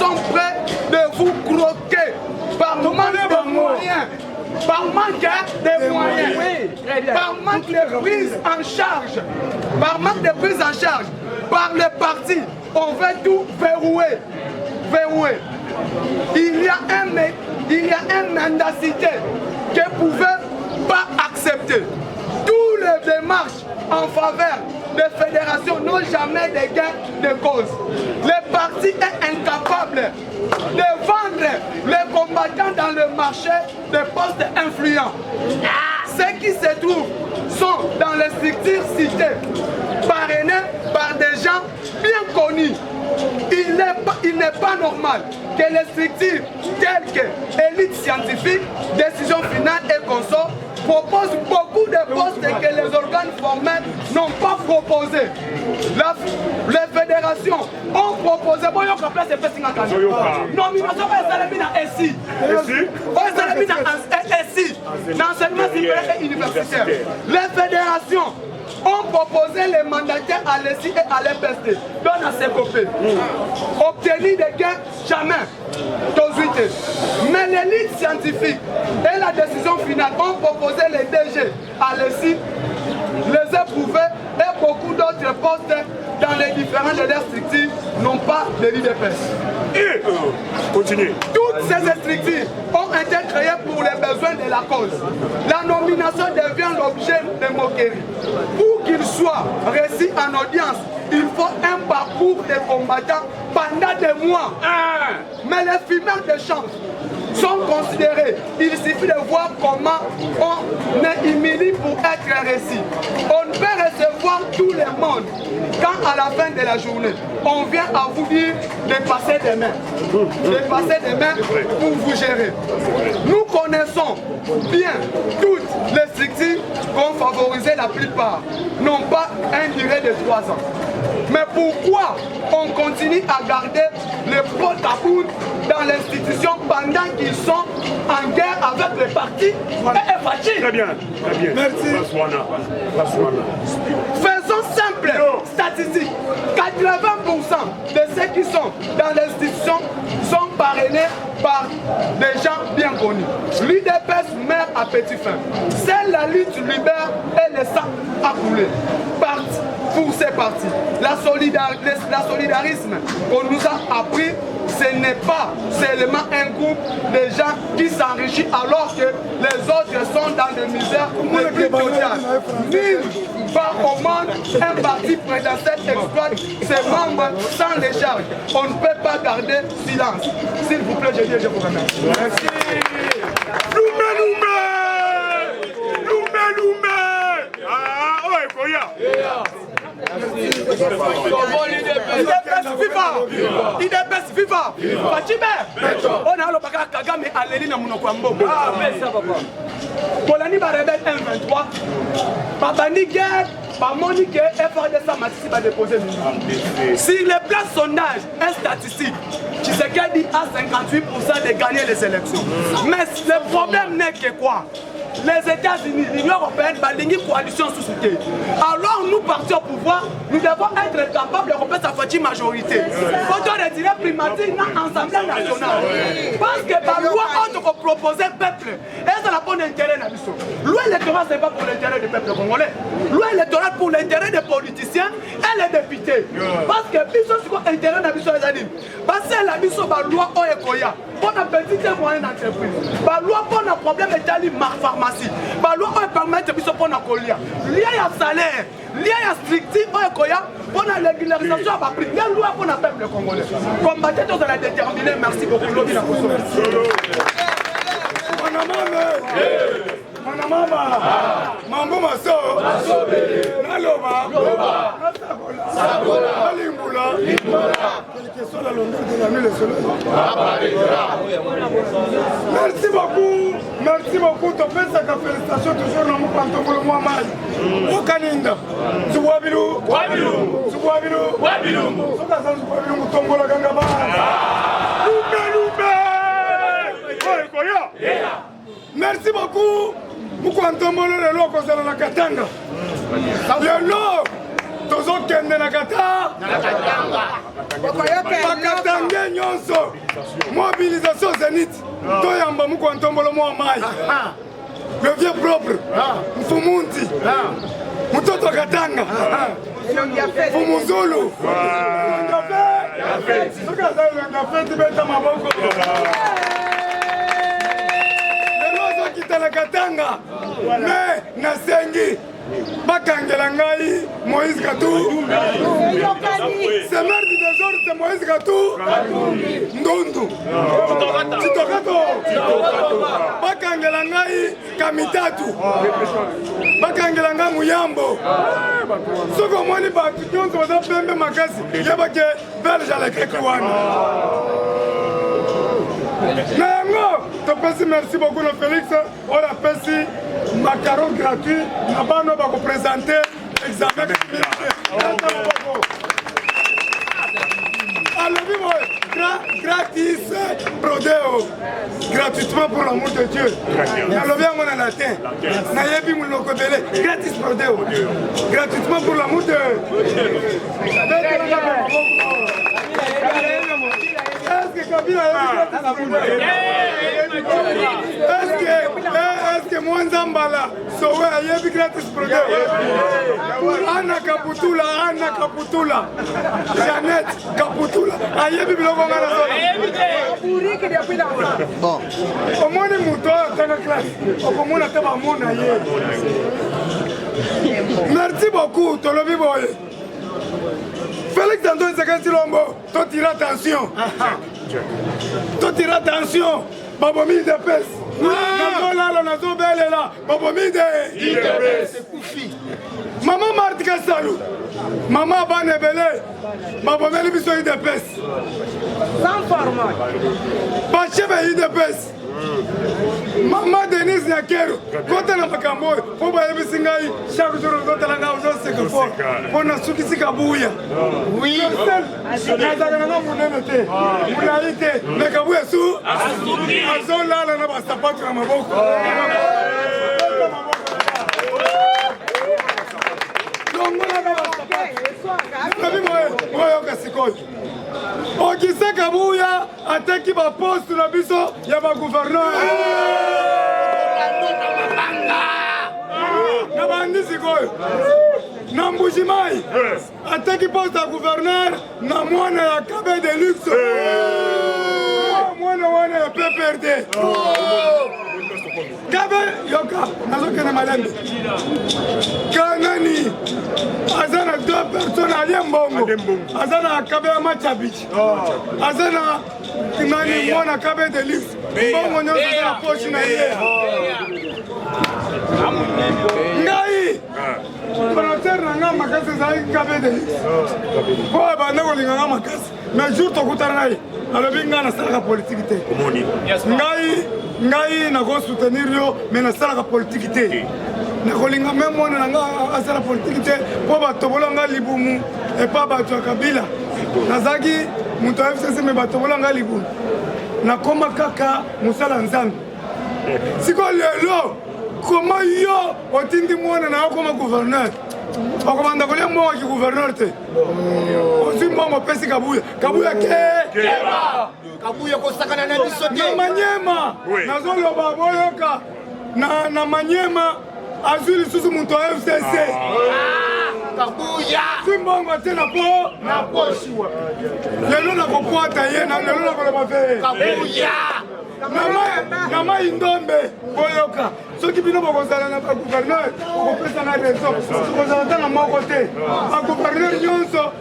sont prêts de vous croquer par manque de moyens. Par manque de moyens, par manque de prise en charge, par les partis, on veut tout verrouiller. Il y a une mendacité que vous ne pouvez pas accepter. Tous les démarches en faveur des fédérations n'ont jamais de gain de cause. Le parti est incapable de vendre les combattants dans le marché des postes influents. Ceux qui se trouvent sont dans les structures citées, parrainés par des gens bien connus. Il n'est pas normal que les structures telles que élite scientifique, décision finale et consorts proposent beaucoup de postes que les organes formels n'ont pas proposés. Les fédérations ont proposé. Nomination l'enseignement supérieur et universitaire. Les fédérations ont proposé les mandataires à l'ESI et à l'EPST, donne à ses copains. Obtenir des gains, jamais. Mais l'élite scientifique et la décision finale ont proposé les DG à l'ESI, les éprouvés et beaucoup d'autres postes dans les différents de leurs structures n'ont pas de l'IDPS. Continue. Toutes ces structures ont été créées pour les besoins de la cause. La nomination devient l'objet de moquerie. Pour qu'il soit réussi en audience, il faut un parcours de combattants pendant des mois. Mais les fumeurs de chambre sont considérés. Il suffit de voir comment on est humilié pour être réussi. On peut recevoir tout le monde quand à la fin de la journée, on vient à vous dire de passer des mains. De passer des mains pour vous gérer. Nous connaissons bien toutes les structures qu'ont favorisé la plupart, non pas un durée de 3 ans. Mais pourquoi on continue à garder les potes à bout dans l'institution pendant qu'ils sont en guerre avec les partis et FACHI? Très bien, très bien. Merci. Faisons simple statistique. 80% de ceux qui sont dans l'institution sont parrainés par des gens bien connus. L'UDPS meurt à petit feu. C'est la lutte libère et le sang à couler. Pour ces partis, la solidarisme qu'on nous a appris, ce n'est pas seulement un groupe de gens qui s'enrichissent alors que les autres sont dans des misères les plus totales. Nul part au monde un parti présidentiel exploite ses membres sans les charges. On ne peut pas garder silence. S'il vous plaît, je vous remercie. Merci. IDPS viva! Fachime! On a l'opéra Kagame à l'élite dans mon Kwambo. Polani va rebelle M23. Babani guerre, par Monique et FRDS Matissi va déposer. Si les places sondage est statistique, Tshisekedi a 58% de gagner les élections. Mais le problème n'est que quoi? Les États-Unis, l'Union européenne, une coalition sous soutien. Alors nous, partis au pouvoir, nous devons être capables de représenter sa fatiguée majorité. Il faut retirer primatique dans l'Assemblée nationale. Parce que par loi, on doit proposer peuple. Et ça n'a pas d'intérêt dans le loi électorale, ce n'est pas pour l'intérêt du peuple congolais. Loi électorale pour l'intérêt des politiciens et les députés. Parce que Bisso, c'est quoi l'intérêt de Bisso les animes? Parce que la Bisso, la loi Oekoya, pour la petite et moyenne entreprise. La loi pour le problème est d'aller pharmacie. La loi permet de pour la colia. Il y a salaire, il y a strictif pour la régularisation à prix. Il y a loi pour le peuple congolais. Combattez tous à la déterminer. Merci beaucoup. Manamama, mambo maso, naloba, sagola, limbula, quelle que soit la longueur de la nuit, le soleil apparaîtra. Merci beaucoup, tu fais sa félicitations toujours dans mon pantoufle moi mal. Au Kaninda, Zouabilou, Sokasan Zouabilou, Tombola Gangaba. Merci beaucoup. Pourquoi Antomolo le lot concernant la Katanga? Le lot, tous autres qui aiment la Katanga. Katanga, nyonso mobilisation Zénith toyamba mukontombolo mwa mai le vieux propre Mfumundi mtoto Katanga Mfumuzulu lelo kitala Katanga me nasengi bakangela ngai Moïse Katumbi c'est maire du désordre c'est Moïse Katumbi Ndundu Chitokato bakangela ngai Kamitatu bakangela ngai Muyambo soko omoni bato nyonso baza pembe makasi yebake belge alekeki wana na yango topesi merci beaucoup na Félix oyo apesi macaron gratuit na bano bakopresente examen alobi boye gratis prodeo gratuitement pour l'amour de Dieu nalobi yango na latin nayebi moloko ebele gratis prodeo gratuitement pour l'amour de est-ce que Mwanza Mbala sowe ayebi gratis prodeo Anna Kaputula Janet Kaputula ayebi biloko ngana bon omoni muto tanga classe okomona te bamona ye merci beaucoup tolobi boye Félix Antoine Tshisekedi Tshilombo totira attention babomi de pes nazolala nazobelela babomi de mama Martika Salu mama bana ebele babomeli biso idepes bachebe idepes mama Denise Nyakero kota na makambo oyo po bayebisi ngai chaque jour ozotala ngai ozoseka fort mpo nasukisi Kabuya nazala nanga monene te molai te me Kabuya su azolala na basapatu na maboko oyoka sikoyo okise Kabuya ateki baposte na biso ya bagouverneur na bandi sikoyo na Mbuji-Mayi ateki poste ya gouverneur na mwana ya Kabe de Luxe mwana wana ya PPRD Kabe yoka nazokende malembe kanani azana deux personnes alie mbongo azana Kabe ya Machabich azana nani mwana Kabe de Luxe mbongo nyonso azana poche na ye ngai volontaire na nga makasi ezalaki Kabe de Luxe po bande kolinga nga makasi mais jour tokutana ngai alobi ngai nasalaka politike te ngai nakosoutenir yo mais nasalaka politike te nakolinga me mwana na nga asala politike te mpo batobola nga libumu epa bato ya Kabila nazalaki moto ya FCC me batobola nga libumu nakoma kaka mosala Nzambe siko lelo koma yo otindi mwana na yo koma gouverneur okomanda kolia mbongo ki gouverneur te ozwi mbongo opesi Kabuya Kabuya kosakana na biso te na Manyema nazoloba boyoka na Manyema azwi lisusu moto ya FCC Kabuya zwi mbongo te na poshi lelo nakopwata ye lelo nakoloba ve Kabuya na Mai Ndombe boyoka soki bino bokozala na bagouverneur okopesa na raison okozala ta na moko te bagouverneur nyonso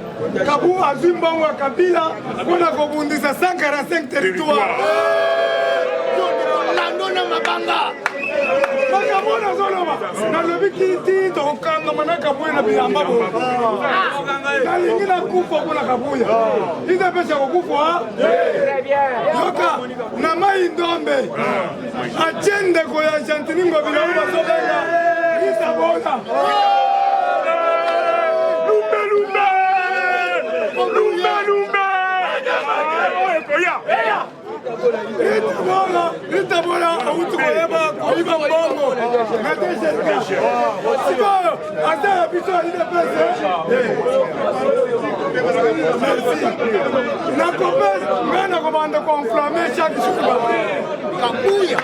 Kabu azwi mbongo ya Kabila mpona kobundisa 145 territoire nandona mabanga makambo nazoloba nalobi kiti tokokangama na Kabuya na bilamba bo nalingi nakufa mpona Kabuya idepesa kokufa yoka na Mai Ndombe atie ndeko ya Gentini Ngobila oyo bazobenga Isabona Ritabola auti koyeba koyiba mbongo na DGK sikoyo ata biso idepesa Merci. Nakopesa, nga nakobanda konflamer chaque jour. Kabouya.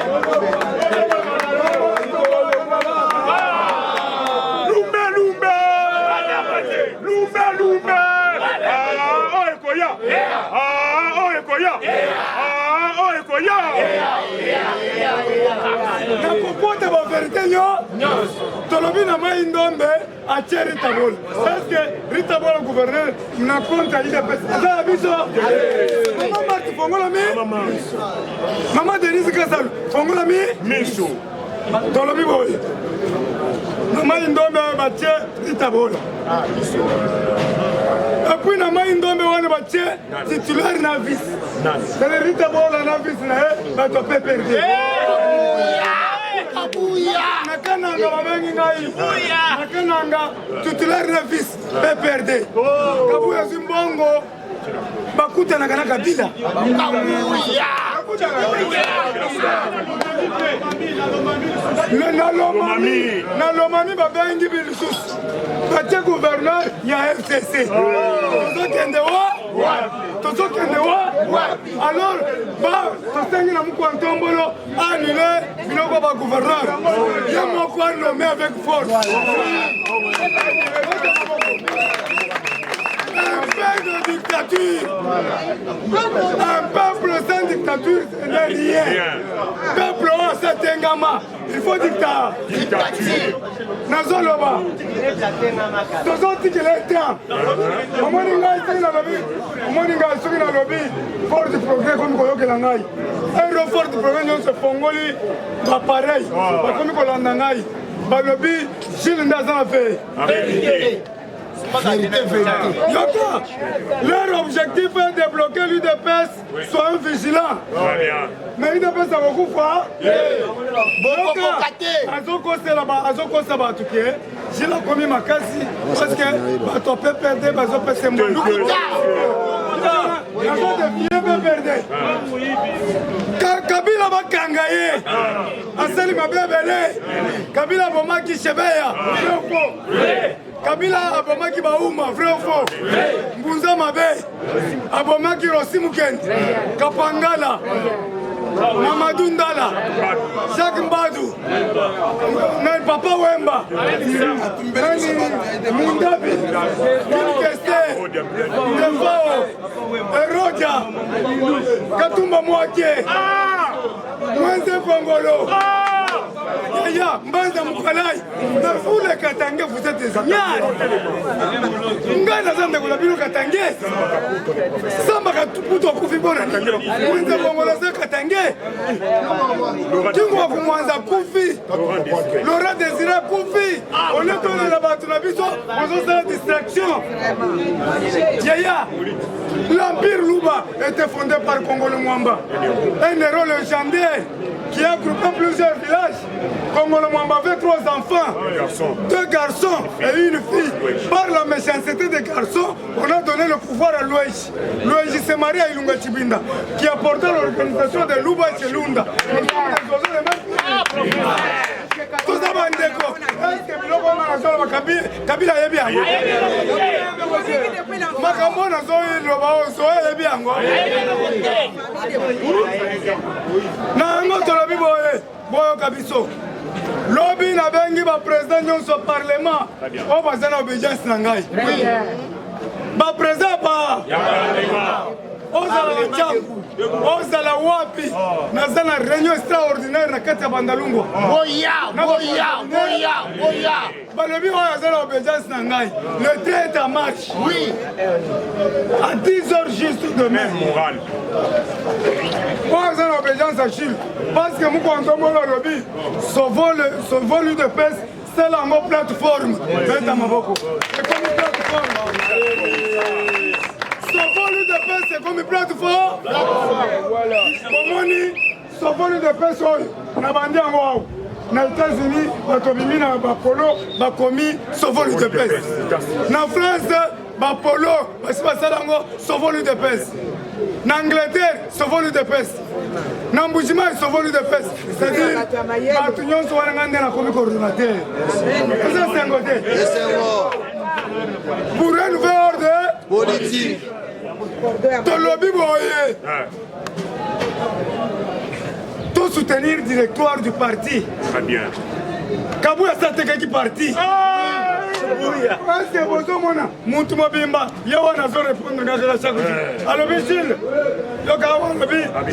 nakopota baverité yo tolobi na mai ndombe atie ritabol parceke ritabol gouverneur na compte ya idps aza ya biso mama marti fongolami mama denise kasalu fongolami tolobi boye na mai ndombe batie ritabol apui na mai ndombe wana batie titulaire na vice sele ritabola na vice na ye bato pe perde nakananga babengi ngai nakananga titulaire na vice pe perde kabuya zimbongo bakutanaka na kabila nalomami babengi bilisusu batie gouverneur ya FCC tozokende wa alors tosengi na moko ya ntombolo anule biloko bagouverneur ye moko anome avec force un peu de dictature. Un peuple sans dictature, ce n'est rien. Peuple c'est un gamin. Il faut dictature. Nazoloba. Tozoti que les temps. Omoninga ici na lobby. Omoninga ici na lobby. Fort du progrès comme koyoke langai. Un fort du progrès nous se fongoli. Ba pareil. Ba comme kolanda ngai. Ba lobby Gilles Ndazana fait. Vérité. Yoko, leur objectif est de bloquer l'UDPS, soyons vigilants. Mais l'UDPS a beaucoup fort. Azoko Sabatuke, j'ai la commis ma case parce que bateau peut perdre, bateau peut se mouiller. Kabila bakangaye, asali mabebele, Kabila bomaki shebeya, Kabila abomaki bauma, vrai ou faux? Mbunza mabe, abomaki Rosimukent, Kapangala, Mamadou Ndala, Jacques Mbadou, Papa Wemba, Mundabi, Keste, Defao, Erodia, Katumba Mouaké, Mwenze Kongolo. Yaya, Mbanza Moukalai, mais vous les Katangais, vous êtes des ignares. Ngana Zanda Goulabino Katangais, Samba Puto Koufibona, Mwenze Kongolo Katangais, Tungo Koumanza Koufi, Laurent Désiré Koufi, on est dans la Batunabiso, on a la distraction. Yaya, l'Empire Louba était fondé par Congolo Mwamba, un héros légendaire qui a groupé plusieurs villages. Congolo Mwamba avait 3 enfants, 2 garçons et une fille. Par la méchanceté des garçons, on a donné le pouvoir à Loueji. Loueji s'est marié à Ilunga Chibinda, qui a porté l'organisation de Louba et Chelunda. Tout ça va en déco. Est-ce que Biloko Kabila est bien? Makambo na Zoé Lobao, Zoé est bien. Nango Tolobi Boyo Kabiso. Lobby na bengi ba président nyonso parlement. O bazana obédience na ngai. Ba président ba. Ozala changu. Ozala wapi. Nazana réunion extraordinaire na kati ya Bandalungwa. Boya. Balobi oyo azala obédience na ngai. Le train est en marche. Oui. À 10h juste demain. Oyo azala obédience à Chile. Parce que mou kontombola lobi. Sauvons l'UDPS. C'est la mot plateforme. Beta maboko. C'est comme une plateforme. Sauvons l'UDPS, c'est comme une plateforme. Komoni, sauvons l'UDPS, na bandi en wow. Na États-Unis, batobimi na bapolo, bakomi, sauvons l'UDPS. Na France, bapolo, basi basalango, sauvons l'UDPS. Na Angleterre, sauvons l'UDPS. Na Mbujima, sauvons l'UDPS. C'est-à-dire, batu nyonso wana ngande na komi coordinateur. C'est un côté. Pour un nouvel ordre, politique. Tolobi boye. Tout soutenir le directoire du parti. Très bien. Kabouya Sateke qui parti. Est-ce que vous avez Moutou Mobimba, Yawana veut répondre à la chaque jour. Alors, Gilles,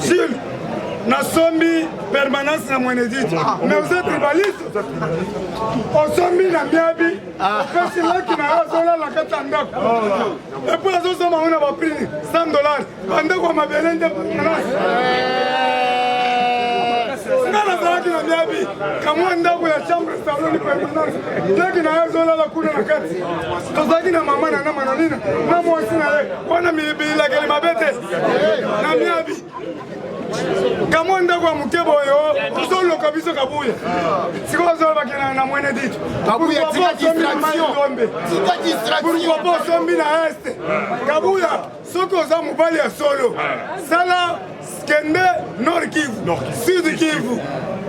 Gilles, Nasombi, permanence na Mouenedit. Mais vous êtes tribaliste. On sombi na Miabi. Parce que là qui n'a pas la Katanga. Et pour les autres, on a pris $100. Pendant qu'on m'a belé de permanence. Nana zaki na miabi kamwa ndako ya chambre salon ni permanence leki na yazo la kuna na kati tozaki na mama na mama na nina na mwasi na ye wana milibila kele mabete na miabi kamwa ndako ya mukebo yo solo kabisa kabuya siko zo bakina na mwene ditu Kabuya tika distraction. Tika distraction. Pourquoi pas sombi na este kabuya soko za mobali ya solo sala kende Nord Kivu, Sud Kivu,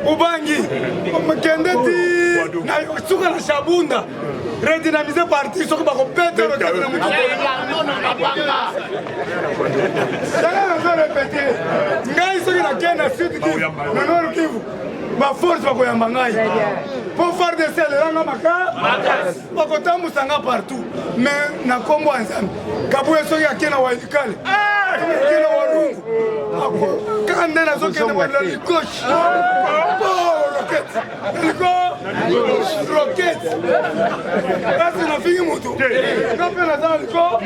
Ubangi, kende ti na suka na Shabunda, redynamiser parti soko bako pete le cadre na mutu. Sala na répéter. Ngai soki na kende Sud Kivu, na Nord Kivu. Ba force bako yamba ngai. Pour faire des selles là maka, bako tambusanga partout. Mais na kombo ensemble. Kabuya soki akena wa ikale. Kena wa lungu. Quand on a zoké de gauche, roquette, roquette. Là c'est la fille moto. Quand on a dans le corps,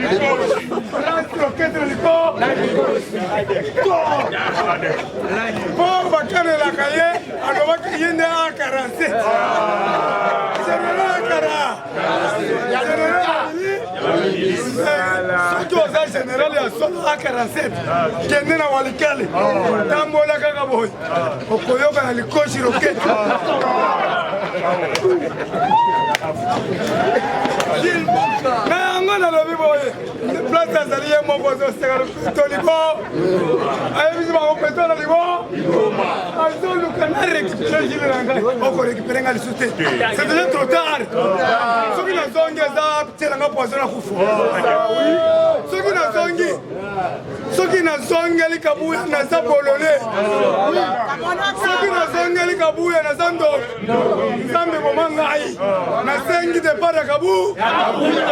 roquette le corps. Pour bacane la cahier, on va crier né à 47. Général Kara. Surtout aux général à 47. Kende na walikale. Tambola kaka boy. Okoyoka na likoshi rocket. Na ngona lobi boy. Place azali mo bozo sekalo toliko. Ayi bizi ba opeto na libo. Azolu kana récupérer jile nanga. Oko récupérer ngali souté. C'est déjà trop tard. Soki na zonge za tselanga poison na kufu. Soki na zongi. Soki na zongeli kabuya na za bolole. Soki na zongeli kabuya na zando. Zambe momanga ai. Na sengi de para kabu. Kabuya.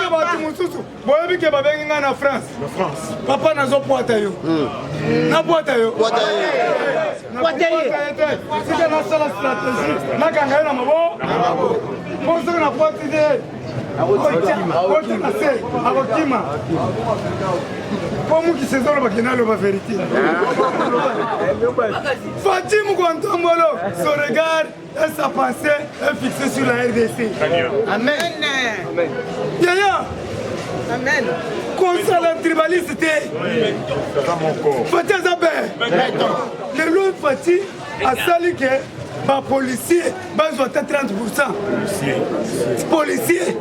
Batu mususu. Boyebi ke babengi nga na France. Papa nazo poata yo. Na poata yo. Poata yo. Poata yo. Sika na sala stratégie. Na kanga na mabo. Monso na poata ide. Akokima Comme qui se donne la vérité. Fatim Kwantombolo, son regard et sa pensée est fixée sur la RDC. Amen. Yaya. Amen. Contre la tribalisté. Fatih Zabé. Le loup Fatih a sali que les policiers ont 30%. Policiers.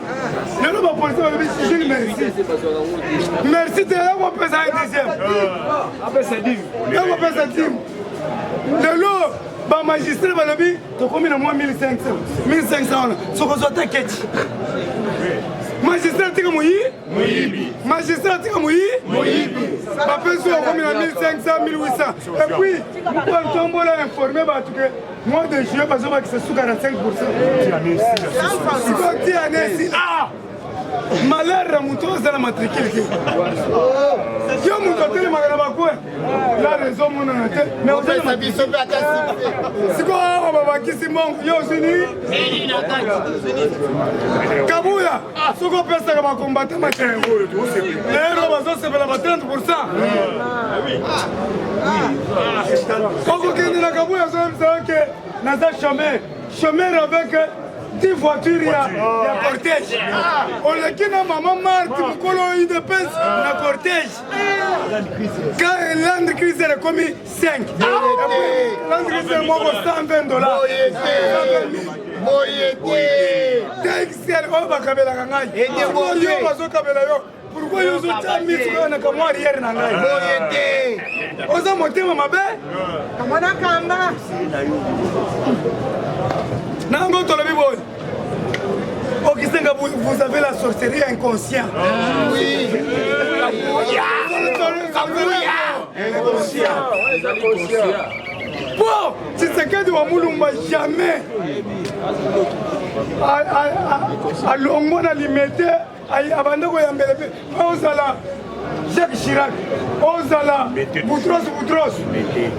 Le loup policier va dire merci. Merci de l'avoir fait un deuxième. L'avoir fait un deuxième. Le loup, magistrat va le dire, tu as combien de moins 1500. 1500, ce qu'on soit t'inquiète. Magistrat tika muyi magistrat tika muyi bapeso combien 1500 1800 et puis quand tombola informé que mois de juillet parce que c'est sous 45%. Si année ah malheur ramuto za la matricule yo mutotel magana bakwe la raison mon nate mais on fait ça biso ata si ko baba kisimon yo zini kabuya soko pesa kama combattant machengo lero bazo se bela 30%. Koko kende na kabuya zo msake na za chemin avec 10 voitures, il y a cortège. On a dit à maman Marthe, il y a de pince, la cortège. Quand Land Cruiser est commis 5. Land Cruiser est mort $120. Pourquoi vous avez mis sur un camoire hier? Vous avez monté ma belle? Nango tolobi boy. Augustin Kabouya, vous avez la sorcellerie inconsciente. Oui. Bon, Tshisekedi wa Mulumba jamais à longo na limité abanda ko yambele pe ozala Jacques Chirac ozala Boutros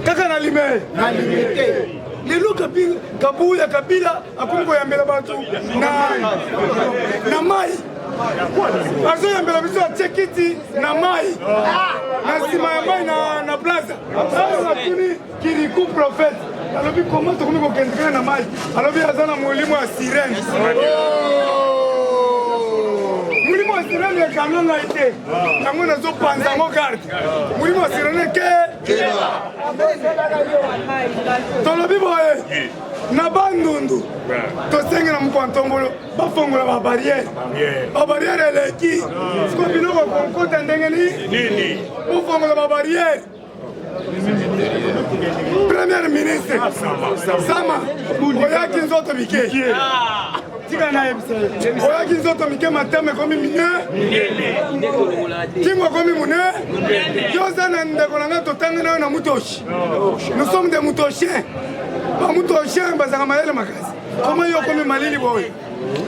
kaka na limité lelo Kabila akomi koyambela bato na mai azoyambela biso atie kiti na mai na nsima ya mai na plaza atuni kiriku prophète alobi koma tokomi kokendekana na mai alobi aza na molimo ya sirene molimo ya sirene ekanga ngai te yango nazopanza yango garde molimo ya sirene ke tolobi boye na bandundu tosengi na mokwantombolo bafongola babariere eleki siko biloko konkota ndenge nini bofongola babariere premier ministre Sama oyaki nzoto mike tika na yebisa oyaki nzoto mike mateme komi mine kingo komi mune yoza na ndeko na nga totanga nayo na mutoshi nous sommes des mutoshien bamutoshien bazaka mayele makasi koma yo komi malili boye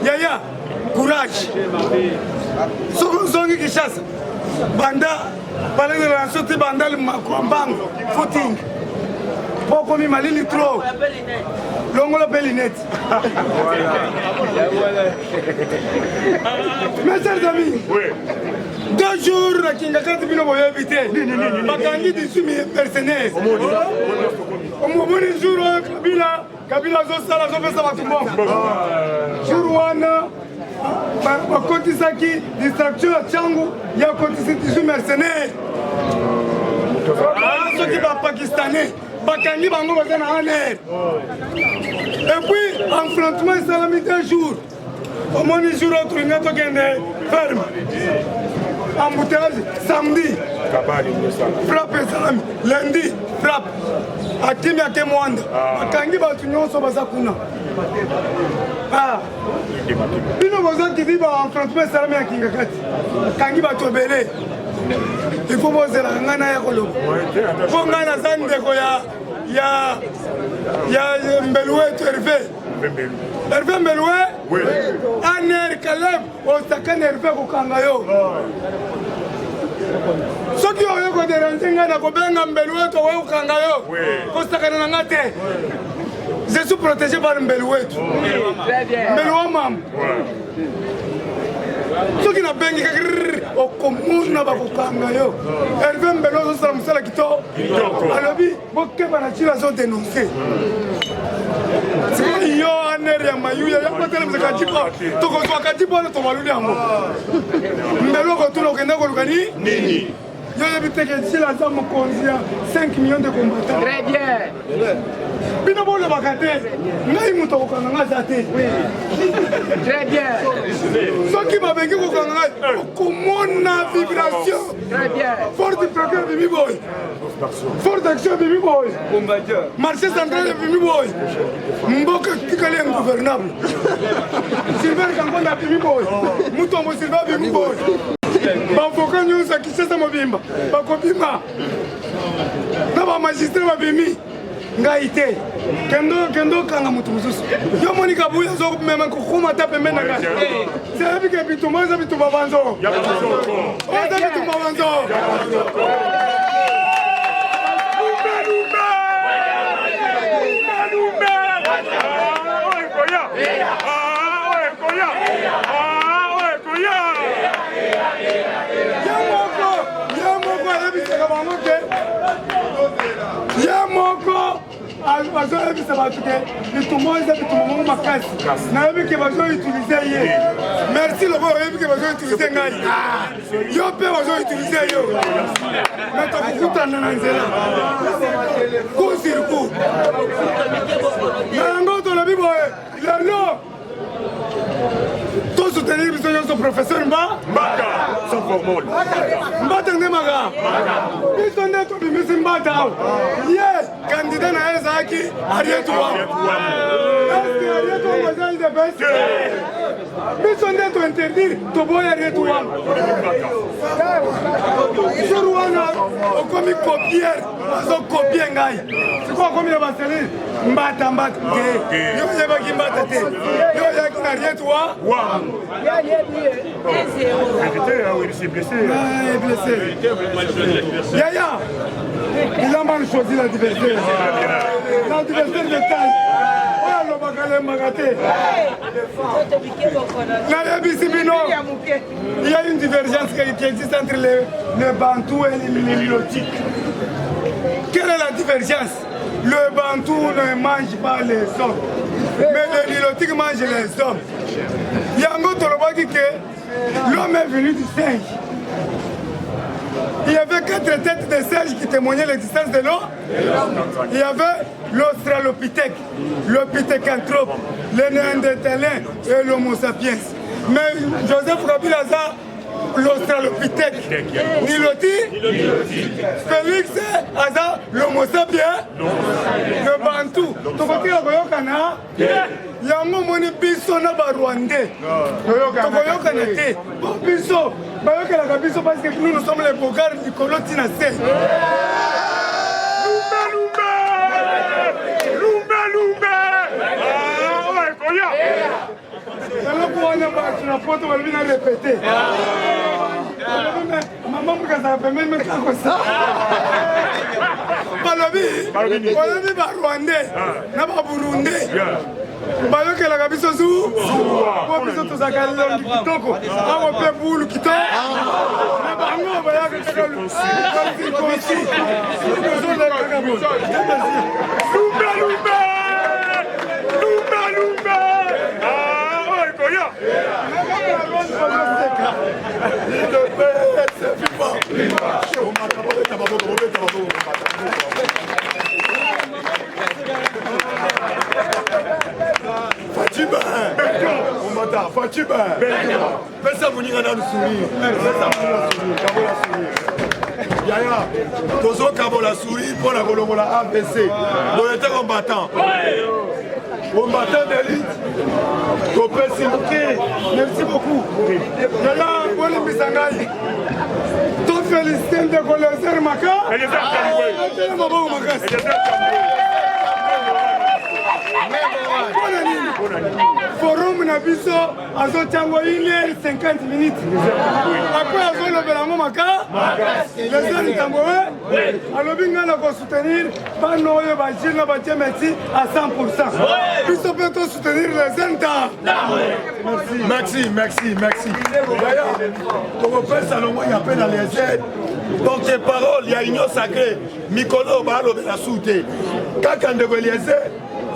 yaya courage soko zongi Kishasa banda balenga na soti banda mbango footing poko mi malili trop longola belinette mes chers amis 2 jours na Kingakati bino boyebi te bakangi 18 mercenaires omomoni jour Kabila azosala azopesa bato mbongo jour wana bakotisaki distraction ya tiango ya kotisi 18 mercenaires soki bapakistanais bakangi bango baza na aner et puis affrontement esalami 2 jours omoni jour otolinga tokende ferme embouteillage samedi frappe esalami lundi frappe akimi ake mwanda bakangi bato nyonso baza kuna bino bozokidi baaffrontement esalami ya Kingakati bakangi bato ebele il faut bozelaka ngai naya koloba mpo ngai naza ndeko ya Mbeloué to Hervé Mbeloué aner Caleb osakani Hervé kokanga yo soki oyo koderange ngai nakobenga Mbeloué to oyo kokanga yo kosakana na nga te je suis protégé par Mbeloué mam soki nabengi okomona bakokanga yo Hervé Mbeloué ozosala mosala kitoko alobi bokeba na ntila azodenonse sikoyo yo aner ya mayuya yakotelemisa jipa tokozwaka jipa wana tobaluli yango Mbeloué okotuna okende koluka nini yo yebi teke ntila aza mokonzi ya 5 millions de combattants très bien bino bolobaka te ngai moto akokanga ngai aza te très bien soki babengi kokanga ngai okomona vibration forte procure bimi boy forte action bimi boy marché central bimi boy mboka tikali ingouvernable Sylvain Kangonda bimi boy mutombo Sylvain bimi boy bavoka nyonso ya Kishasa mobimba bakobima na bamagistrat babimi ngai te kendo kanga mutu mosusu yo moni Kabouya azomema kokoma ta pembeni na ngai sebike bitumba eza bitumba banzo oza bitumba banzo bazoyebisa bato ke bitumba eza bitumba mongo makasi nayebi ke bazoutilize ye merci loko oyebi ke bazoutilize ngai yo mpe bazoutilize yo me tokokutana na nzela coup sur coup na yango tolobi boye lelo tosoutenir biso nyonso professeur mbata nde maka biso nde tobimisi mbata awa ye candidat na ezaki Arietu Wam. Est-ce que Arietu Wam aza UDPS? Biso nde to interdire to boya Arietu Wam. Sur wana okomi copier, azo copier ngai. Siko okomi na baseline mbata te. Yo yebaki mbata te. Yo yaki na Arietu Wam. Il s'est blessé. Blessé. Yaya, il a mal choisi la diversité. La diversité de taille. Oh, le bagale magaté. Il y a une divergence qui existe entre les Bantous et les Nilotiques. Quelle est la divergence? Le Bantou ne mange pas les hommes, mais le Nilotique mange les hommes. Yango Tolobaki que l'homme est venu du singe. Il y avait 4 têtes de singe qui témoignaient l'existence de l'homme. Il y avait l'Australopithèque, le Pithecanthrope, le Néandertalien et l'Homo sapiens. Mais Joseph Kabila a l'Australopithèque, Niloti, Félix Aza, l'Homo sapiens, le Bantou. Tokoti Okoyokana, yango moni biso na ba Rwandais. Tokoyokana te. Biso, bayokela biso parce que nous sommes les bogards du Kolotina C. Lumba. Ah, ouais, Koya. Alors pour on a la photo, on va répéter. Maman me casse la même mais comme ça. Balobi, ba Rwandais, na ba Burundi. Bayoke la kabiso zu, ko biso to zakalo kitoko, awo pe bulu kitoko. Na bango bayaka kakalo. Lumba. Ah, ouais, Koya. Fatima, fais ça venir dans le sourire. Yaya, Tozo Kabola souris pour la Golomola ABC. On était combattant. Combattant d'élite. Topé Simuki, merci beaucoup. Yaya, Wole Bisangai. Ton félicité de Goloser Maka. Forum Nabiso a 1h50 minutes. Après, à le Maka, les jeunes Tamboué, à l'Obinga va soutenir pas Noé Bajil merci à 100%. Puis on peut soutenir les jeunes. Merci. D'ailleurs, ton père Salomon, il y a peu dans les aides. Dans tes paroles, il y a une sacrée. Mikolo Balo de la Souté. Quand de Beliezer,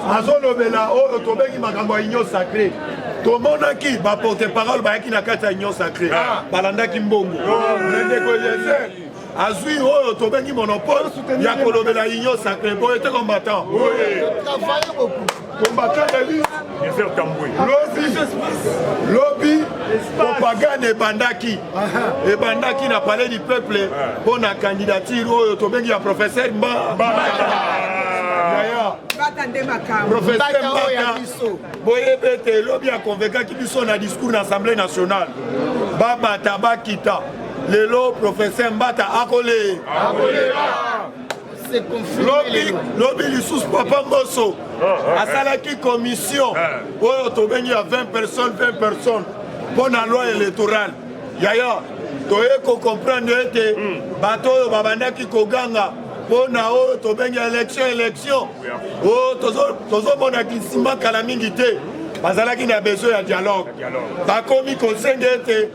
azolobela oyo tobengi makambo ya union sacré tomonaki baporte-parole bayaki na kati ya union sacré balandaki mbongo ndeko Eliezer azwi oyo tobengi monopole ya kolobela union sacré boye te combattant combattant de liste lobby propagande ebandaki na palais du peuple pour na candidature oyo tobengi ya professeur Professeur Mbaka, Boyebete, lobby a convaincu qu'il soit dans discours dans l'Assemblée nationale. Baba Tabakita, le lot professeur Mbata Akole. Lobby Lissous Papa Mosso, à Salaki commission, où on a 20 personnes pour la loi électorale. Yaya, tu es comprendre que bateau Babandaki Koganga. Pour na o to benga élection o tozo mona kisima kala mingi te bazalaki na besoin ya dialogue bakomi konsenge te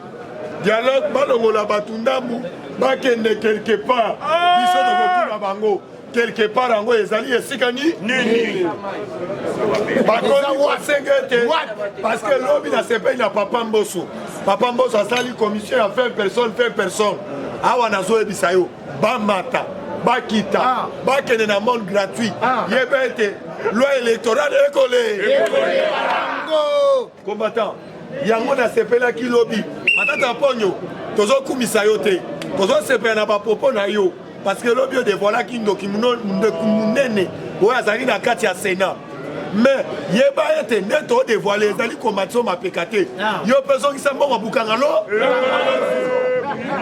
dialogue balongola batundambu bakende quelque part biso na kotuna bango quelque part yango ezali esika nini bakomi konsenge te parce que lobi na sepei na Papa Mbosso asali commission ya 20 personnes awa nazoyebisa yo bamata Bakita, bakene na monde gratuit. Yebete, loi électorale écolée. Combattant, yango na sepela ki lobby. Matata ponyo, tozo kumisa yo te. Tozo sepela na ba popo na yo. parce que lobby dévoilaki document munene oyo azali na kati ya Sénat. Mais yeba ete neto dévoilé ezali combattant mapeka te. Yo peso ki sambo mabukanga lo.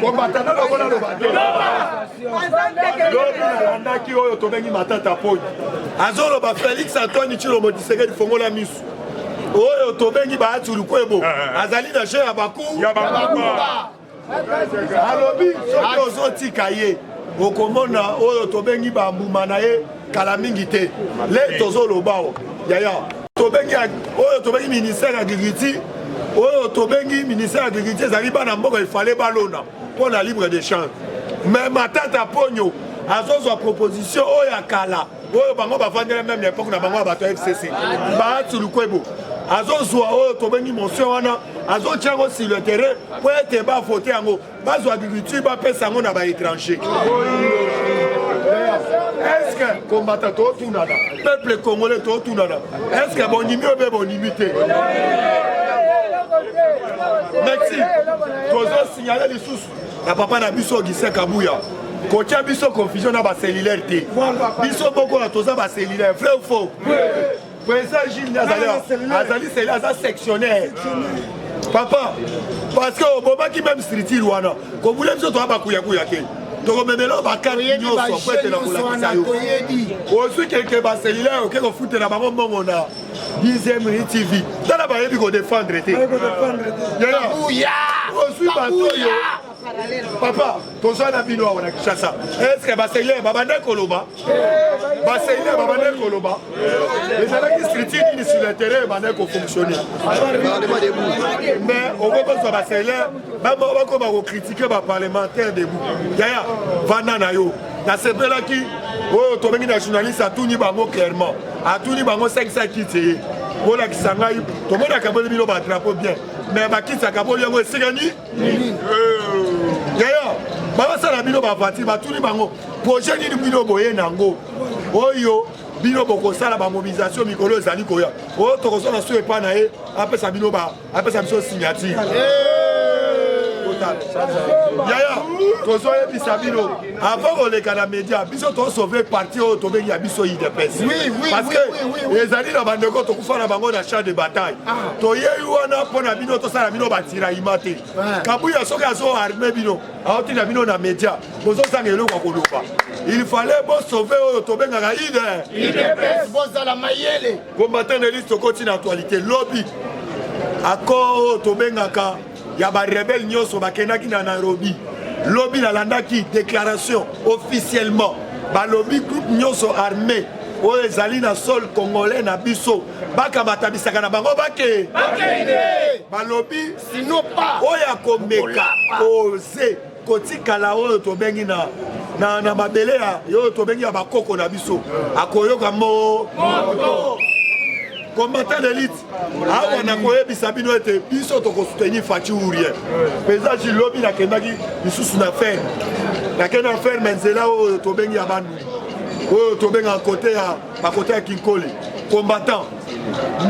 Combattant na lokola lo bato. Lobby na landaki oyo tobengi matata poni. Azolo ba Félix Antoine Tshilombo Tshisekedi fongola misu. Oyo tobengi ba Tshulukwebo. Azali na jeu ya baku. Ya baku. Alobi soki ozotika ye okomona oyo tobengi bambuma na ye kala mingi te le tozoloba yaya tobengi oyo tobengi ministère ya agriculture oyo tobengi ministère ya agriculture ezali bana mboka ifale balona mpo na libre d'échange mais matata ponyo azozwa proposition oyo ya kala oyo bango bafandela meme ya époque na bango ya bato ya FCC Batsulukwebo azozwa oyo tobengi motion wana azotia yango sur le terrain po ete bafote yango bazwa agriculture bapesa yango na baétranger. Est-ce que combattant totunana peuple congolais totunana est-ce que bonimi obe bonimi te? Merci tozo signaler lisusu na papa na biso Augustin Kabuya kotia biso confusion na bacellulaire te biso boko na toza bacellulaire vrai ou faux? Président Gilles azali c'est aza sectionnaire papa parce que au moment qui même street wana ko voulait biso to abakuya kuya ke to memelo bakari nyonso po ete na kolakisa yo osu quelque bacellulaire oke ko futela bango mbongo na 10e minute TV tala bayebi ko défendre te ya osu bato yo papa toza na bino wana Kinshasa est-ce que bacellulaire babande koloba bacellulaire babande koloba ezalaki street ni sur le terrain babande ko fonctionner mais on va pas bacellulaire bako ba ko critiquer ba parlementaire debout yaya vanda na yo na sepelaki oyo tobengi na journaliste atuni bango clairement atuni bango 500 kiti ola kisangai tomona kaboli bino ba drapeau bien mais bakitsa kaboli yango esikani yaya babasala bino bavati batuni bango projet nini bino boye nango oyo bino bokosala bamobilisation mikolo ezali koya oyo tokozala so epa na ye apesa bino apesa biso signature yaya tozoyebisa bino avant koleka na média biso tosauve parti oyo tobengi ya biso UDPS parce que ezali na bandeko tokufa na bango na champ de bataille toyei wana mpo na bino tosala bino batiraima te Kabuya soki azoarme bino aotina bino na média bozozanga eloko ya koloba il fallait bosauve oyo tobengaka UDPS bozala mayele combattant de liste tokoti na actualité lobby accord oyo tobengaka ya ba rebelle nyonso bakendaki na Nairobi lobby nalandaki déclaration officiellement ba lobby groupe nyonso armé oyo ezali na sol congolais na biso bakamata bisaka na bango bake ba lobby sinon pas oyo akomeka oze kotikala oyo tobengi na mabele ya oyo tobengi ya bakoko na biso akoyoka combattant d'élite awa na koyebisa bino ete biso tokosoutenir Faci Ourien président Jilobi nakendaki lisusu na ferme nakenda ferme nzela oyo tobengi ya bandu oyo tobenga bakote ya Kinkole combattant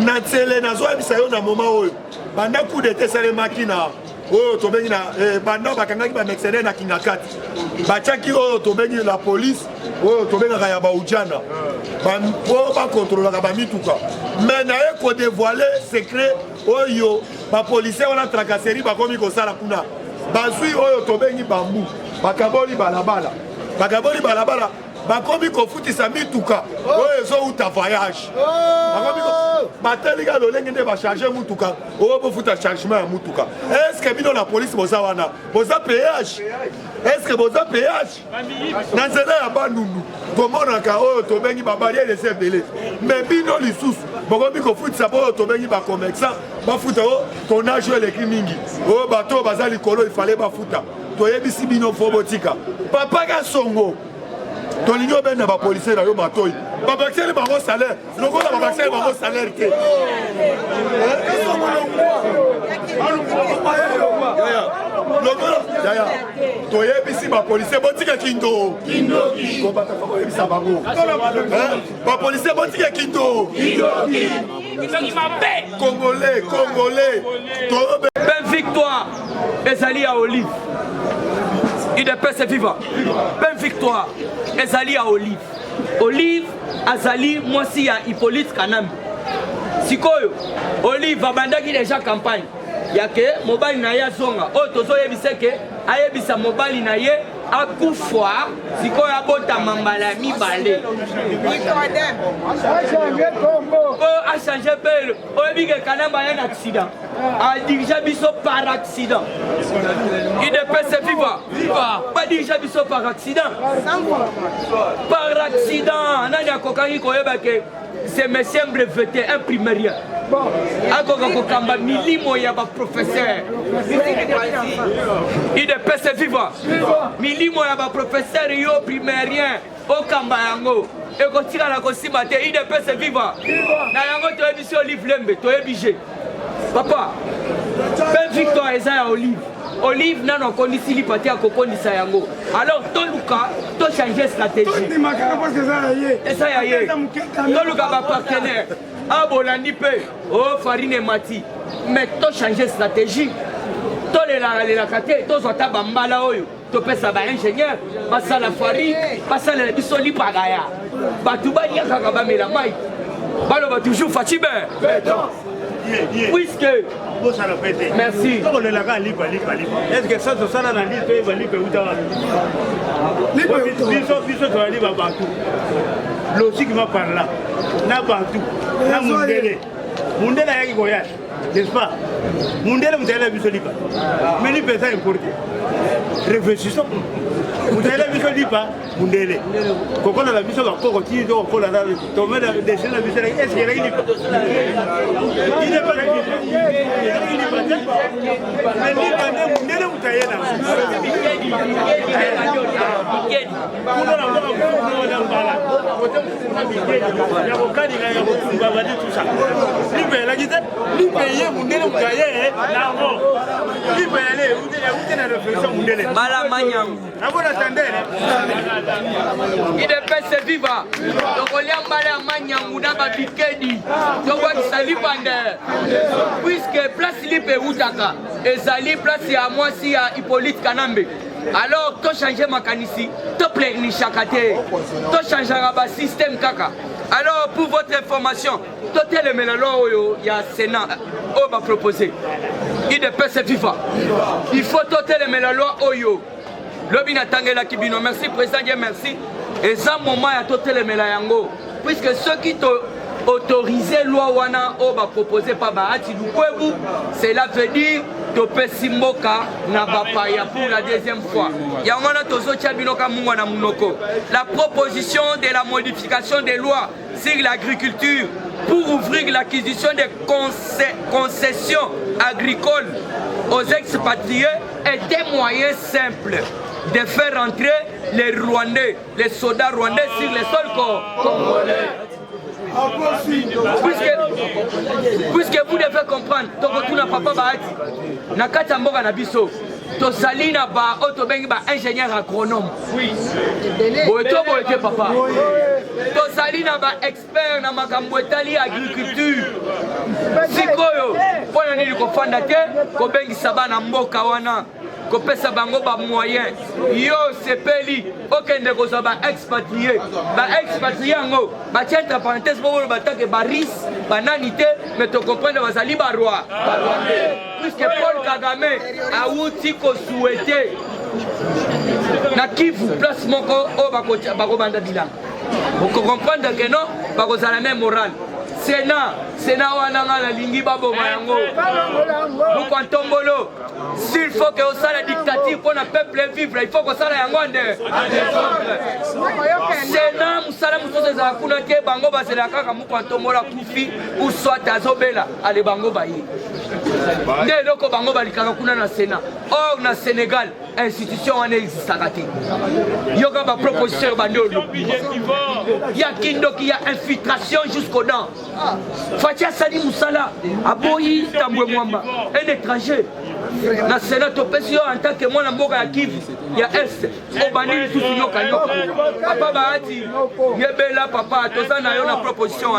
na nzele nazoyebisa yo na moma oyo banda coup d'état esalemaki na oyo tobengi na banda bakangaki bamexene na Kingakati batiaki oyo tobengi la police oyo tobengaka ya baujana po bakontrolaka bamituka mais naye kodévoile secret oyo bapolisier wana tracasserie bakomi kosala kuna bazwi oyo tobengi bambu bakaboli balabala bakomi kofutisa mituka oyo ezouta voyage batelika lolenge nde bacharge mutuka oyo bofuta chargement ya mutuka est-ce que bino na police boza wana boza péage est-ce que boza péage na nzela ya bandundu tomonaka oyo tobengi babariere ese ebele mais bino lisusu bokomi kofutisa po oyo tobengi bacommerçant bafuta o tonnage eleki mingi oyo bato oyo baza likolo ifale bafuta toyebisi bino fo botika papa Kasongo tolingi obenda bapolisier na yo matoi babakiseli bango salaire lokola babakiseli bango salaire te yaya toyebisi bapolisier botika kindo koyebisa bango bapolisier botika kindo congolais belle victoire ezali ya Olive UDPS vivant. Bonne victoire. Ezali à Olive. Olive, Azali, moi si à Hippolyte Kanam. Sikoyo, Olive va bandaki déjà campagne. Yake, mobile na ya zonga. Oh, tozo yebiseke, ayebisa mobile na ye, akufwa, sikoyo abota mambala mibale. Oh, a changé pelle. Oh, ebike Kanamba un accident. A dirigé biso par accident. UDPS viva. Pas dirigé biso par accident. Par accident. Nani akokaki koyebake. C'est monsieur breveté, imprimérien. Akoka kokamba milimo ya ba professeur. UDPS viva. Milimo ya ba professeur yo primérien. Okamba yango. Ekotika na kosimba te UDPS viva. Na yango to émission Olive Lembe, to ebije. Papa, belle victoire eza ya Olive. Olive nano kondisi lipati ya kokondisa yango. Alors toluka to changer stratégie. Eza ya ye. Toluka ba partenaire. Abolandi pe oh Farine Mati. Mais to changer stratégie. To lela kate to zota bambala oyo. To pesa ba ingénieur, passa la farine, passa la biso lipagaya. Batuba yaka ba mela mai. Balo ba toujours Fatibé. Puisque merci. Est-ce que ça se sera dans l'île de l'île logiquement par là, na Bantou, na Mundele a voyage, n'est-ce pas? Mundele Mundele Bissolipa. Mais il peut être importé. Réfléchissons. Mundele Bissolipa, Mundele. Quand on a la mission de Coco, qui doit encore la tomber dans des chaînes de mission, est-ce qu'il y a une il n'est pas UDPS viva. Donc on a mal à Manyangu na Babikedi. Donc on s'allie puisque place Lipe Outaka ezali place ya moi si ya Hippolyte Kanambe. Alors to changer makanisi, to pleni chakate, to changer ba système kaka. Alors pour votre information, to tele melalo oyo ya Sénat o ba proposer. UDPS viva. Il faut to tele melalo oyo. Lobina tangela kibino, merci président, Dieu merci. Et ça moment ya to tele melayango puisque ceux qui autorisé loi wana o ba proposé par Bahati Lukwebu, cela veut dire topé simboka na bapaya pour la deuxième fois. Yangona tozo tchabinoka mungwana munoko. La proposition de la modification des lois sur l'agriculture pour ouvrir l'acquisition des concessions agricoles aux expatriés est un moyen simple de faire entrer les Rwandais, les soldats rwandais sur les sols congolais. Puisque vous devez comprendre, Tokotuna Papa Bahati, Nakata Mboga Nabiso, Tosalina Ba, Otobengi Ba, ingénieur agronome. Oui. Boeto Papa. Tosalina Ba, expert na Makambwetali agriculture. Sikoyo, pona nili kofanda te, Kobengi Sabana Mboka wana. Kopesa bango ba moyen yo sepeli okende koza ba expatrié ngo ba entre parenthèse bo ba take ba ris bananité mais to comprendre bazali ba roi puisque Paul Kagame a outi ko souhaiter na Kivu place moko o ba ko banda bilan vous comprendre que non ba ko za la même morale Sénat wana ngala lingi babo mayango Mukantombolo. S'il faut que ça la dictature pour le peuple vivre, il faut que ça la yangwande. Sénat musala musoze za kuna ke bango basela kaka Mukantombola kufi ou soit azobela ale bango bayi. Ne loko bango balikaka kuna na Sénat. Or na Sénégal institution wana existaka te. Yoka ba proposition bandolo. Il y a kindoki, il y a infiltration jusqu'aux dents. Fatia Sadi Moussala, Aboyi Tambwe Mwamba, un étranger. Dans le Sénat, en tant que moi, à Kivu, il y a Est, Obani, tout le monde. Papa Bahati, Yebela, papa, tout ça, on a une proposition.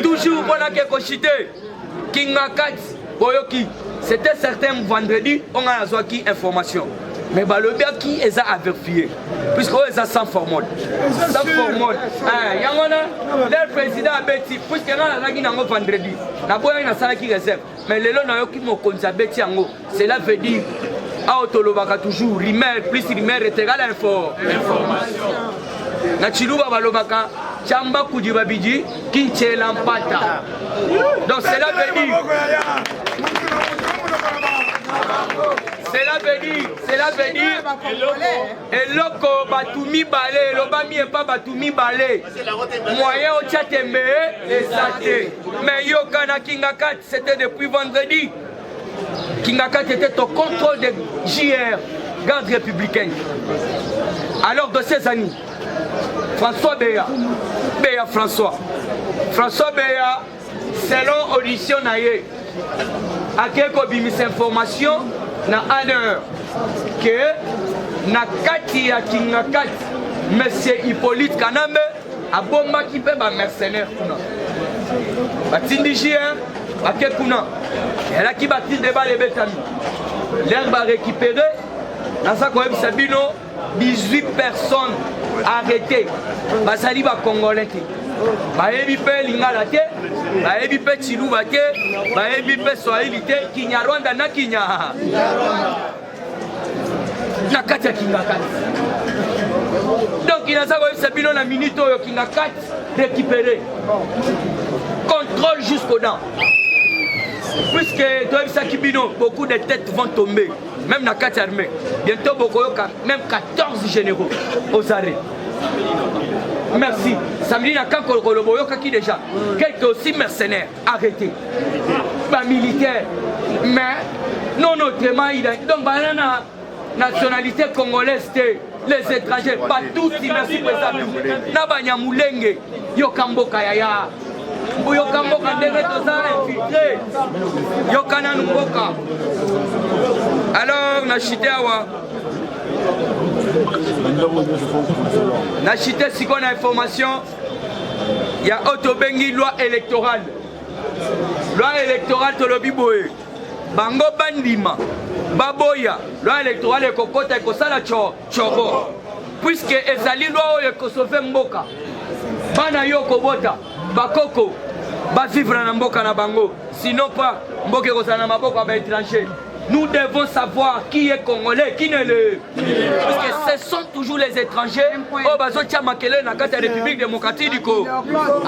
Toujours, on a quelque chose. Kingakat, Boyoki, c'était certain vendredi, on a une information. mais balobi qui est à vérifier puisque ils sont sans formol yangona le président abeti puisque na naki nango vendredi na boya na sala qui réserve mais lelo na yo ki mokonzi abeti yango cela veut dire aotolobaka toujours rumeur plus rumeur est égal à information na chiluba balobaka chamba kujiba biji kinchela mpata donc cela veut dire eloko batumi balé elobami epa batumi balé moyen otia tembe esate mais yokana Kingakat c'était depuis vendredi Kingakat était au contrôle de JR garde républicaine alors de ces années François Béa selon audition naye akeko bimis information na honneur que na kati ya Kingakat monsieur Hippolyte Kanambe abomaki pe ba mercenaire kuna batindi jien ake kuna ela ki bati de ba lebetami l'air ba récupérer na sa ko sabino 18 personnes arrêtées basali ba congolais bayebi pe lingala te bayebi pe chiluba te bayebi pe swahili te kinyarwanda na kinya na kati ya Kingakat donc inaza koyebisa bino na minute oyo Kingakat récupéré contrôle jusqu'aux dents puisque toyebisaki bino beaucoup de têtes vont tomber même na kati armée bientôt bokoyoka même 14 généraux aux arrêts. Merci. Samedi na quand Koloboyoka qui déjà quelques aussi mercenaires arrêtés. Pas militaires. Mais non notamment donc banana nationalité congolaise les étrangers pas tous merci président. Na banyamulenge yokamboka yaya. Yokamboka ndenge toza infiltré. Yokana mboka. Alors na chité awa na chité si qu'on a information il y a autobengi loi électorale tolobi boye bango bandima baboya loi électorale ekokota ekosala chobo puisque ezali loi oyo ekosauve mboka bana yo kobota bakoko bavivre na mboka na bango sinon pas mboka ekozala na maboko ya baétranger. Nous devons savoir qui est congolais, qui ne le... Parce que ce sont toujours les étrangers. Oh, bazo tia makele na kati ya République démocratique du Congo.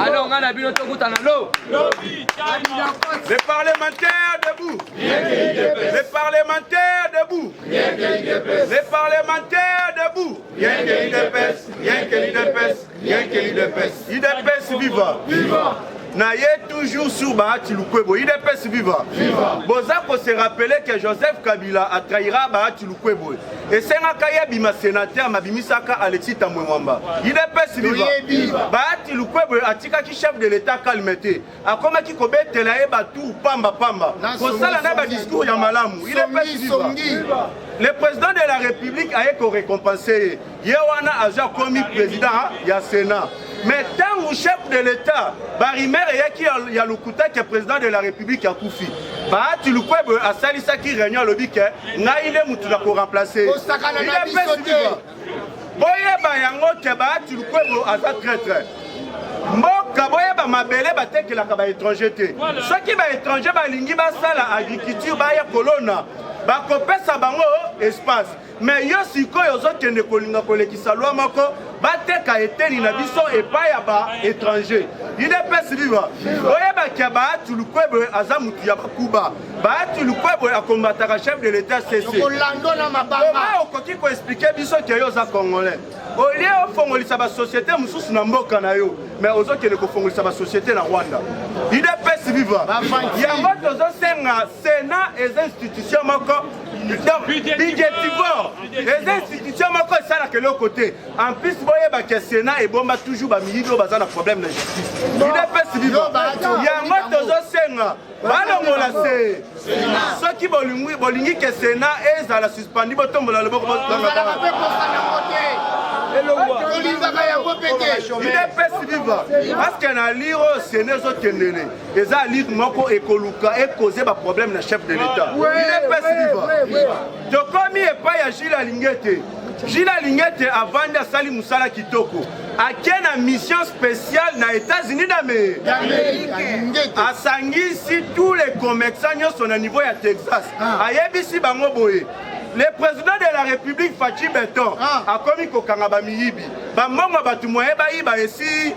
Alors, on a bino tokuta na lo. Les parlementaires debout. Les parlementaires debout. Les parlementaires debout. IDPS viva. Naye toujours sur Bahati Lukwebo. IDPS viva. Boza pour se rappeler que Joseph Kabila a trahira Bahati Lukwebo. Et c'est un kaya bima sénateur Mabimisaka Alexis Tamwemwamba. IDPS viva. Bahati Lukwebo a tika ki chef de l'État calmeté. A comme qui kobe telaye batu pamba. Pour ça la ba discours ya malamu. IDPS viva. Le président de la République a été récompensé. Yewana a commis président ya Sénat. Mais tant que chef de l'État, Barimer et qui a le couteau qui est président de la République à Koufi. Bahati Lukwebo a sali ça qui réunion le bique. Naïle Moutoula pour remplacer. Il a fait vivre. Boye Bayango qui Bahati Lukwebo a sa traître. Mboka boye ba mabele ba teke la kaba étranger te. Ceux qui ba étranger ba lingi ba sala agriculture ba ya colonna. Ba kopesa bango espace. Mais yo siko yo zo kende kolinga kolekisa loi moko ba teka eteni na biso epa ya ba étranger. IDPS viva. Oye ba kia Bahati Lukwebo aza mutu ya bakuba. Bahati Lukwebo a combattre chef de l'État CC. Kolando na mabanga. Comment okoki ko expliquer biso que yo za congolais. Olie o fongolisa ba société mususu na mboka na yo. Mais ozo kende ko fongolisa ba société na Rwanda. IDPS viva. Yango tozo senga Sénat et institutions moko. Donc, budgétivore, les institutions moko ça que l'autre côté. En plus, voyez que Sénat et bomba toujours ba milido bazana na problème de justice. IDPS viva. Yango tozo senga. Bana mola se. Ceux qui bolingi que Sénat est à la suspendu botombola le boko. tolinzaka yango peke idps viva parce que na lire oyo sene ezokendele eza lire moko ekoluka ekoze baproblème na chef de l'état idps viva tokomi epai ya Gilles Alingete. Gilles Alingete avandi asali musala kitoko ake na mission spéciale na États-Unis d'Amérique asangisi tous les commerçants nyonso na niveau ya Texas ayebisi bango boye. Le président de la République Fachi Beton a commis kokanga ba miyibi bambongo batu moye ba yiba esi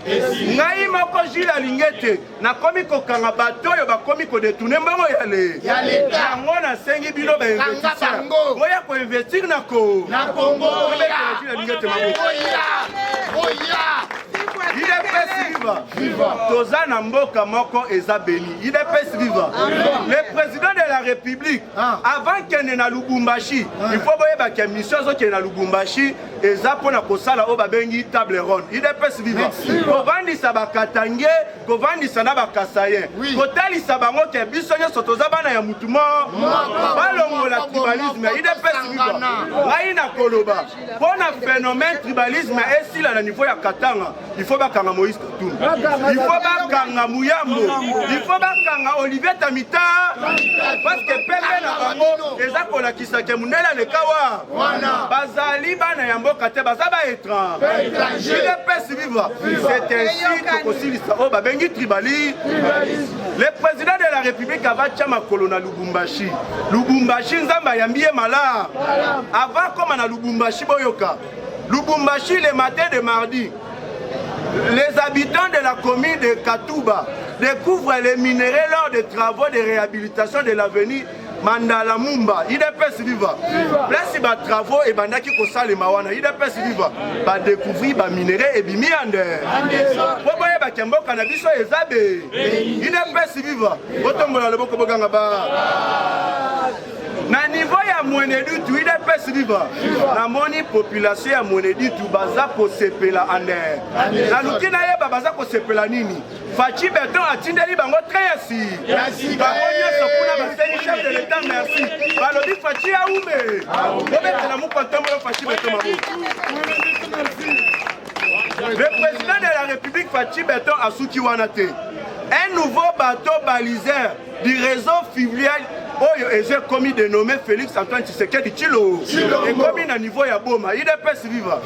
ngai moko Gilles Alingete na komi kokanga bato yo ba komi ko détourner mbongo ya l'état yango na sengi bino ba investisseur boya ko investir na Congo Gilles Alingete IDPS viva toza na mboka moko eza beni IDPS viva le président de la République avant kende na Lubumbashi il faut boyeba ke mission zo kende na Lubumbashi eza pona kosala o babengi table ronde IDPS viva kovandisa bakatange kovandisa na bakasaye kotalisa bango ke biso nyonso toza bana ya mutu mo balongola tribalisme IDPS viva ngai na koloba pona phénomène tribalisme esila na niveau ya Katanga il faut bakanga Moïse Katumbi il faut bakanga Muyambo il faut bakanga Olivier Tamita parce que pembe na bango eza kolakisa ke mundela lekawa bazali bana ya mboka te baza ba étrange IDPS viva c'est ainsi tokosilisa o babengi tribalisme. Le président de la République avatia makolo na Lubumbashi nzamba yambi ye mala avant comme na Lubumbashi boyoka Lubumbashi le matin de mardi. Les habitants de la commune de Katouba découvrent les minéraux lors des travaux de réhabilitation de l'avenue Mandala Mumba. IDPS viva. Place ba travaux et bandaki ko sale mawana. IDPS viva. Ba découvrir ba minéraux et bimiande. Boboye ba kembo kanabiso ezabe. IDPS viva. Botombola leboko boganga ba. Na niveau ya Mwenedi tu IDPS viva na moni population ya Mwenedi tu baza ko sepela ande na lukina yeba baza ko sepela nini Fachi Beton atindeli bango merci bango nyoso kuna basengi chef de l'état merci balobi Fachi ya ume bobetela mukontombo Fachi Beton le président de la République Fachi Beton asuki wanate un nouveau bateau baliseur du réseau fluvial Oyo eze commis dénommé Félix Antoine Tshisekedi Tshilombo et commis na niveau ya Boma IDPS viva.